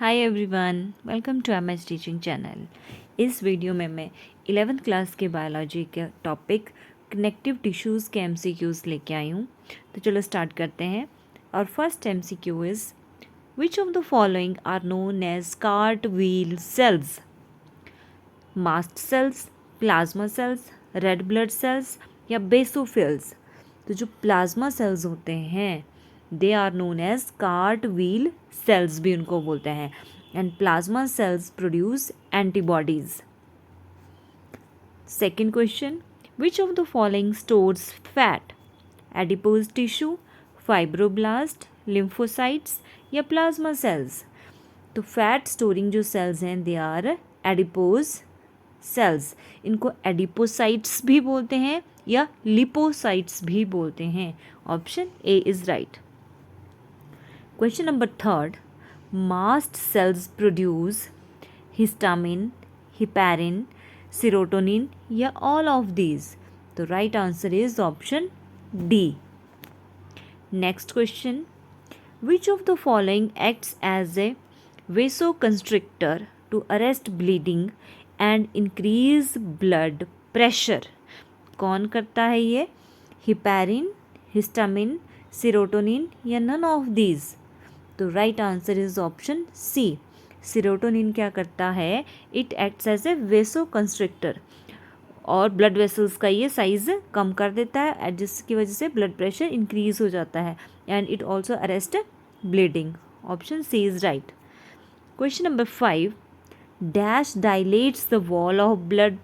Hi everyone, welcome to MH teaching channel. इस video में मैं 11th क्लास के बायोलॉजी के टॉपिक कनेक्टिव टिश्यूज़ के एमसीक्यूज़ लेके आई हूँ। तो चलो स्टार्ट करते हैं। और first MCQ is which of the following are known as cart wheel cells? Mast cells, plasma cells, red blood cells या बेसोफिल्स? तो जो प्लाज्मा सेल्स होते हैं they are known as cart wheel cells भी उनको बोलते हैं, and plasma cells produce antibodies. Second question, which of the following stores fat? Adipose tissue, fibroblast, lymphocytes या प्लाज्मा सेल्स? तो फैट स्टोरिंग जो सेल्स हैं दे आर एडिपोज सेल्स। इनको adipocytes भी बोलते हैं या लिपोसाइट्स भी बोलते हैं। Option A is right. Question number third, mast cells produce histamine, heparin, serotonin या ऑल ऑफ दीज? तो right answer is option D. Next question, which of the following acts as A vasoconstrictor to arrest bleeding and increase blood pressure? कौन करता है ये? Heparin, histamine, serotonin या none of these? तो right answer is option C. Serotonin क्या करता है? It acts as a vasoconstrictor और ब्लड वेसल्स का ये साइज कम कर देता है, जिसकी वजह से ब्लड प्रेशर इंक्रीज हो जाता है, and it also arrest bleeding. Option C is right. Question number 5, dash dilates the wall of blood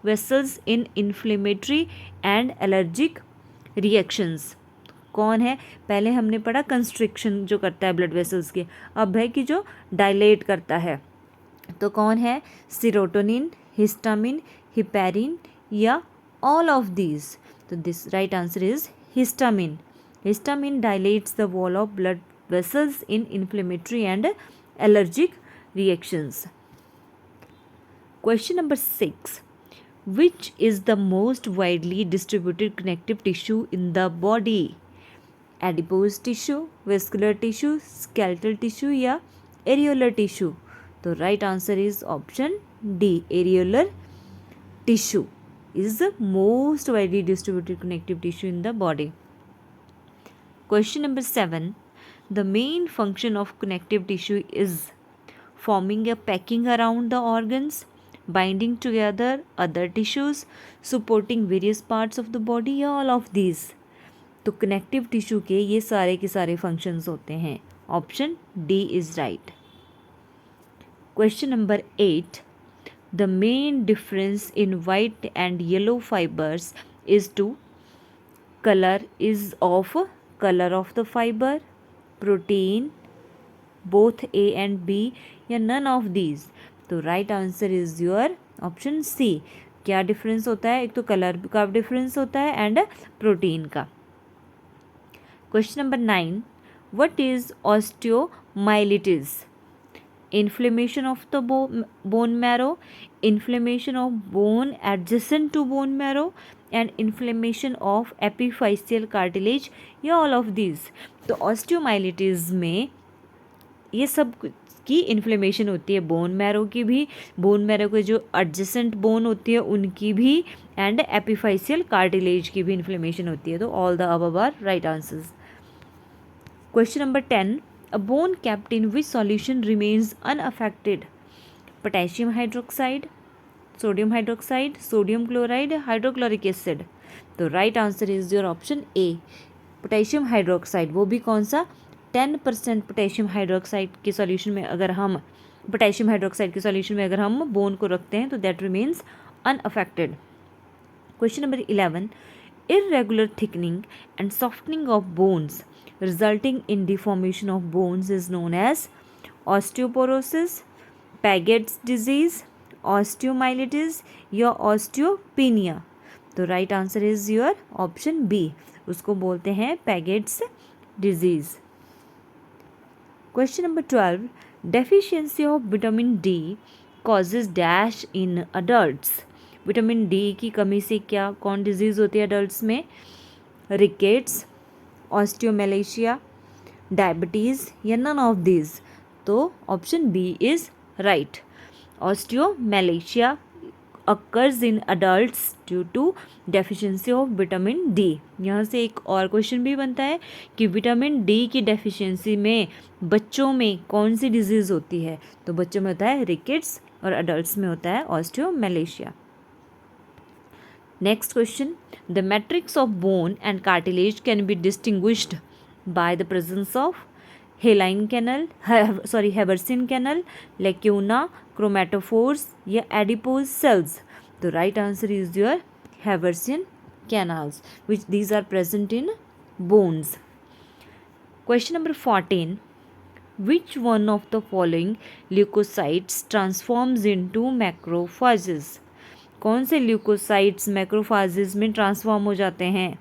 vessels in inflammatory and allergic reactions? कौन है? पहले हमने पढ़ा कंस्ट्रिक्शन जो करता है ब्लड वेसल्स के, अब है कि जो डायलेट करता है। तो कौन है? सीरोटोनिन, हिस्टामिन, हिपैरिन या ऑल ऑफ दीज? तो this right answer is histamine. Histamine dilates the wall of blood vessels in inflammatory and allergic reactions. Question number 6, which is the most widely distributed connective tissue in the body? Adipose tissue, vascular tissue, skeletal tissue या areolar tissue? तो right answer is option D, areolar tissue is the most widely distributed connective tissue in the body. Question number 7, the main function of connective tissue is forming a packing around the organs, binding together other tissues, supporting various parts of the body या all of these? तो connective tissue के ये सारे के सारे functions होते हैं। Option D is right. Question number 8, the main difference in white and yellow fibers is to color is of color of the fiber, protein, both A and B या none of these? तो right answer is your option C. क्या difference होता है? एक तो colour का difference होता है एंड प्रोटीन का। Question number 9, what is osteomyelitis? Inflammation of the bone marrow, inflammation of bone adjacent to bone marrow and inflammation of epiphyseal cartilage या ऑल ऑफ दीज? तो ऑस्टियोमाइलिटिस में ये सब की इन्फ्लेमेशन होती है, बोन मैरो की भी, बोन मैरो के जो एडजेसेंट बोन होती है उनकी भी, एंड एपिफाइसियल कार्टिलेज की भी इन्फ्लेमेशन होती है। तो all the above are right answers. Question number 10, a bone kept in which solution remains unaffected? Potassium hydroxide, sodium hydroxide, sodium chloride, hydrochloric acid? तो right answer is your option A, potassium hydroxide. वो भी कौन सा? 10% potassium hydroxide के solution में अगर हम potassium hydroxide के सॉल्यूशन में अगर हम बोन को रखते हैं तो that remains unaffected. Question number 11, irregular thickening and softening of bones resulting in deformation of bones is known as osteoporosis, Paget's disease, osteomyelitis या osteopenia? तो right answer is your option B, उसको बोलते हैं Paget's disease. Question number 12, deficiency of vitamin D causes dash in adults? Vitamin D की कमी से क्या कौन डिजीज़ होती है अडल्ट्स में? रिकेट्स, ऑस्टियोमेलेशिया, डायबिटीज़ या नन ऑफ दीज? तो option B is right. Osteomalacia occurs in adults due to deficiency of vitamin D. यहाँ से एक और क्वेश्चन भी बनता है कि विटामिन डी की डेफिशिएंसी में बच्चों में कौन सी डिजीज़ होती है, तो बच्चों में होता है रिकेट्स और अडल्ट्स में होता है osteomalacia. Next question, the matrix of bone and cartilage can be distinguished by the presence of hyaline canal, haversian canal, lacuna, chromatophores या एडिपोज सेल्स। तो right answer is your haversian canals which these are present in bones. Question number 14, which one of the following leucocytes transforms into macrophages. कौन से leukocytes macrophages में transform हो जाते हैं?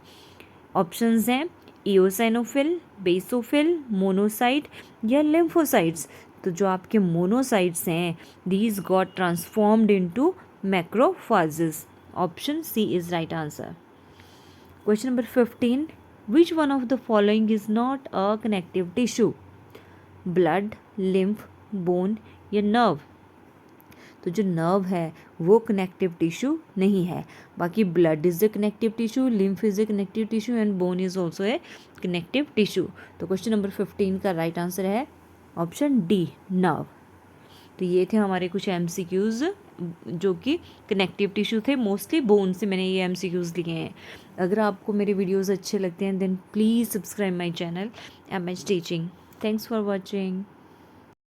Options हैं eosinophil, basophil, monocyte या lymphocytes. तो जो आपके मोनोसाइट्स हैं these got transformed into macrophages. Option C is right answer. Question number 15, which one of the following is not a connective tissue? Blood, lymph, bone या nerve. तो जो nerve है वो कनेक्टिव टिश्यू नहीं है, बाकी blood is a connective tissue, lymph is a connective tissue and bone is also a connective tissue. तो question number 15 का राइट आंसर है ऑप्शन डी, नर्व। तो ये थे हमारे कुछ MCQs जो कि कनेक्टिव टिश्यू थे, मोस्टली बोन से मैंने ये MCQs लिए हैं। अगर आपको मेरे वीडियोज़ अच्छे लगते हैं then please subscribe my channel MH teaching. Thanks for watching.